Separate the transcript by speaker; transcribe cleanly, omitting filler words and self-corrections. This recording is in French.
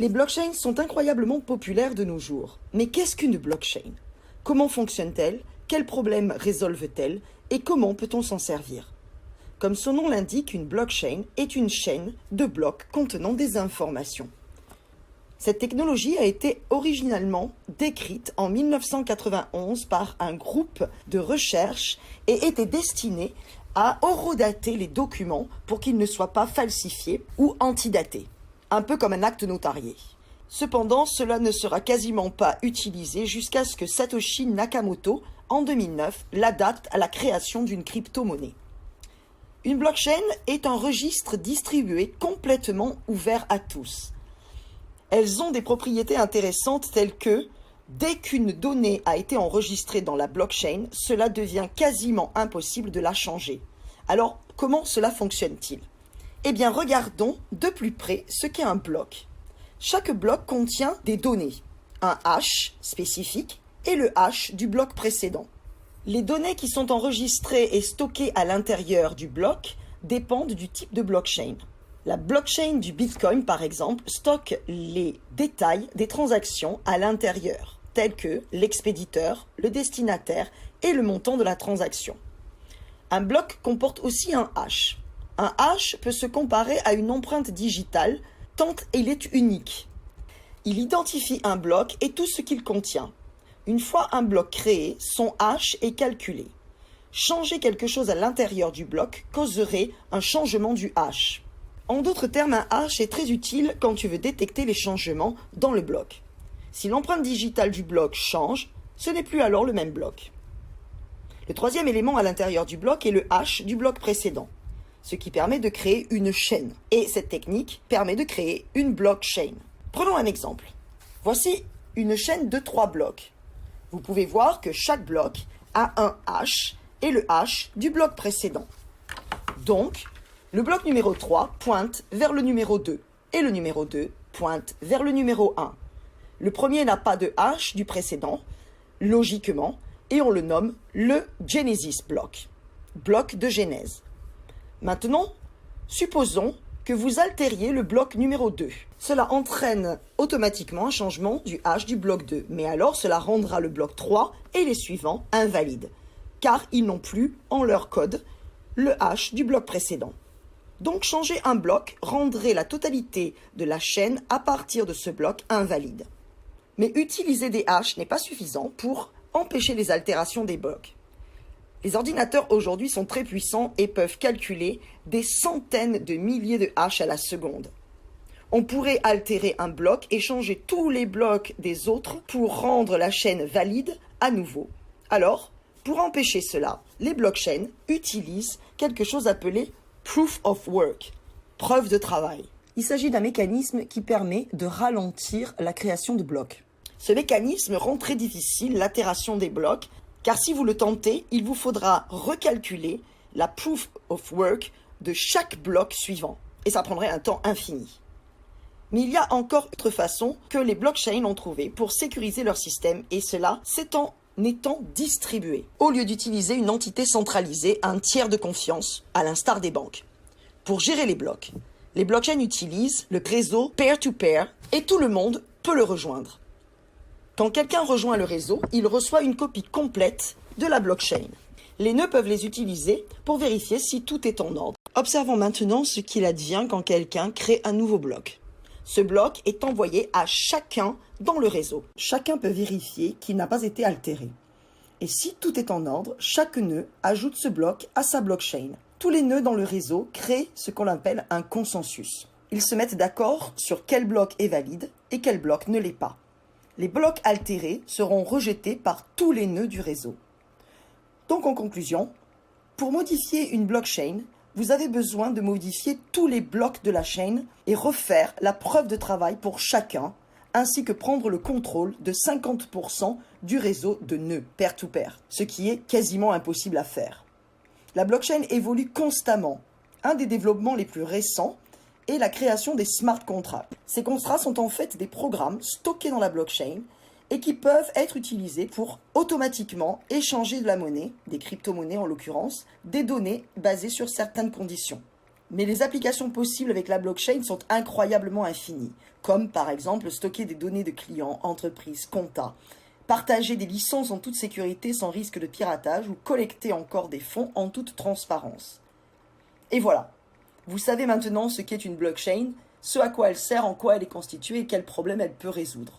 Speaker 1: Les blockchains sont incroyablement populaires de nos jours. Mais qu'est-ce qu'une blockchain? Comment fonctionne-t-elle? Quels problèmes résolve-t-elle? Et comment peut-on s'en servir? Comme son nom l'indique, une blockchain est une chaîne de blocs contenant des informations. Cette technologie a été originalement décrite en 1991 par un groupe de recherche et était destinée à horodater les documents pour qu'ils ne soient pas falsifiés ou antidatés, un peu comme un acte notarié. Cependant, cela ne sera quasiment pas utilisé jusqu'à ce que Satoshi Nakamoto, en 2009, l'adapte à la création d'une crypto-monnaie. Une blockchain est un registre distribué complètement ouvert à tous. Elles ont des propriétés intéressantes telles que, dès qu'une donnée a été enregistrée dans la blockchain, cela devient quasiment impossible de la changer. Alors, comment cela fonctionne-t-il? Eh bien, regardons de plus près ce qu'est un bloc. Chaque bloc contient des données, un hash spécifique et le hash du bloc précédent. Les données qui sont enregistrées et stockées à l'intérieur du bloc dépendent du type de blockchain. La blockchain du Bitcoin, par exemple, stocke les détails des transactions à l'intérieur, tels que l'expéditeur, le destinataire et le montant de la transaction. Un bloc comporte aussi un hash. Un hash peut se comparer à une empreinte digitale tant il est unique. Il identifie un bloc et tout ce qu'il contient. Une fois un bloc créé, son hash est calculé. Changer quelque chose à l'intérieur du bloc causerait un changement du hash. En d'autres termes, un hash est très utile quand tu veux détecter les changements dans le bloc. Si l'empreinte digitale du bloc change, ce n'est plus alors le même bloc. Le troisième élément à l'intérieur du bloc est le hash du bloc précédent, ce qui permet de créer une chaîne. Et cette technique permet de créer une blockchain. Prenons un exemple. Voici une chaîne de 3 blocs. Vous pouvez voir que chaque bloc a un hash et le hash du bloc précédent. Donc, le bloc numéro 3 pointe vers le numéro 2 et le numéro 2 pointe vers le numéro 1. Le premier n'a pas de hash du précédent, logiquement, et on le nomme le Genesis block, bloc de genèse. Maintenant, supposons que vous altériez le bloc numéro 2. Cela entraîne automatiquement un changement du hash du bloc 2, mais alors cela rendra le bloc 3 et les suivants invalides, car ils n'ont plus en leur code le hash du bloc précédent. Donc changer un bloc rendrait la totalité de la chaîne à partir de ce bloc invalide. Mais utiliser des hashes n'est pas suffisant pour empêcher les altérations des blocs. Les ordinateurs aujourd'hui sont très puissants et peuvent calculer des centaines de milliers de hashes à la seconde. On pourrait altérer un bloc et changer tous les blocs des autres pour rendre la chaîne valide à nouveau. Alors, pour empêcher cela, les blockchains utilisent quelque chose appelé Proof of Work, preuve de travail. Il s'agit d'un mécanisme qui permet de ralentir la création de blocs. Ce mécanisme rend très difficile l'altération des blocs, car si vous le tentez, il vous faudra recalculer la Proof of Work de chaque bloc suivant, et ça prendrait un temps infini. Mais il y a encore autre façon que les blockchains ont trouvé pour sécuriser leur système, et cela, c'est en étant distribué, au lieu d'utiliser une entité centralisée, un tiers de confiance, à l'instar des banques. Pour gérer les blocs, les blockchains utilisent le réseau peer-to-peer et tout le monde peut le rejoindre. Quand quelqu'un rejoint le réseau, il reçoit une copie complète de la blockchain. Les nœuds peuvent les utiliser pour vérifier si tout est en ordre. Observons maintenant ce qu'il advient quand quelqu'un crée un nouveau bloc. Ce bloc est envoyé à chacun dans le réseau. Chacun peut vérifier qu'il n'a pas été altéré. Et si tout est en ordre, chaque nœud ajoute ce bloc à sa blockchain. Tous les nœuds dans le réseau créent ce qu'on appelle un consensus. Ils se mettent d'accord sur quel bloc est valide et quel bloc ne l'est pas. Les blocs altérés seront rejetés par tous les nœuds du réseau. Donc en conclusion, pour modifier une blockchain, vous avez besoin de modifier tous les blocs de la chaîne et refaire la preuve de travail pour chacun, ainsi que prendre le contrôle de 50% du réseau de nœuds peer-to-peer, ce qui est quasiment impossible à faire. La blockchain évolue constamment. Un des développements les plus récents est la création des smart contracts. Ces contrats sont en fait des programmes stockés dans la blockchain et qui peuvent être utilisés pour automatiquement échanger de la monnaie, des crypto-monnaies en l'occurrence, des données basées sur certaines conditions. Mais les applications possibles avec la blockchain sont incroyablement infinies, comme par exemple stocker des données de clients, entreprises, comptas, partager des licences en toute sécurité sans risque de piratage ou collecter encore des fonds en toute transparence. Et voilà, vous savez maintenant ce qu'est une blockchain, ce à quoi elle sert, en quoi elle est constituée et quels problèmes elle peut résoudre.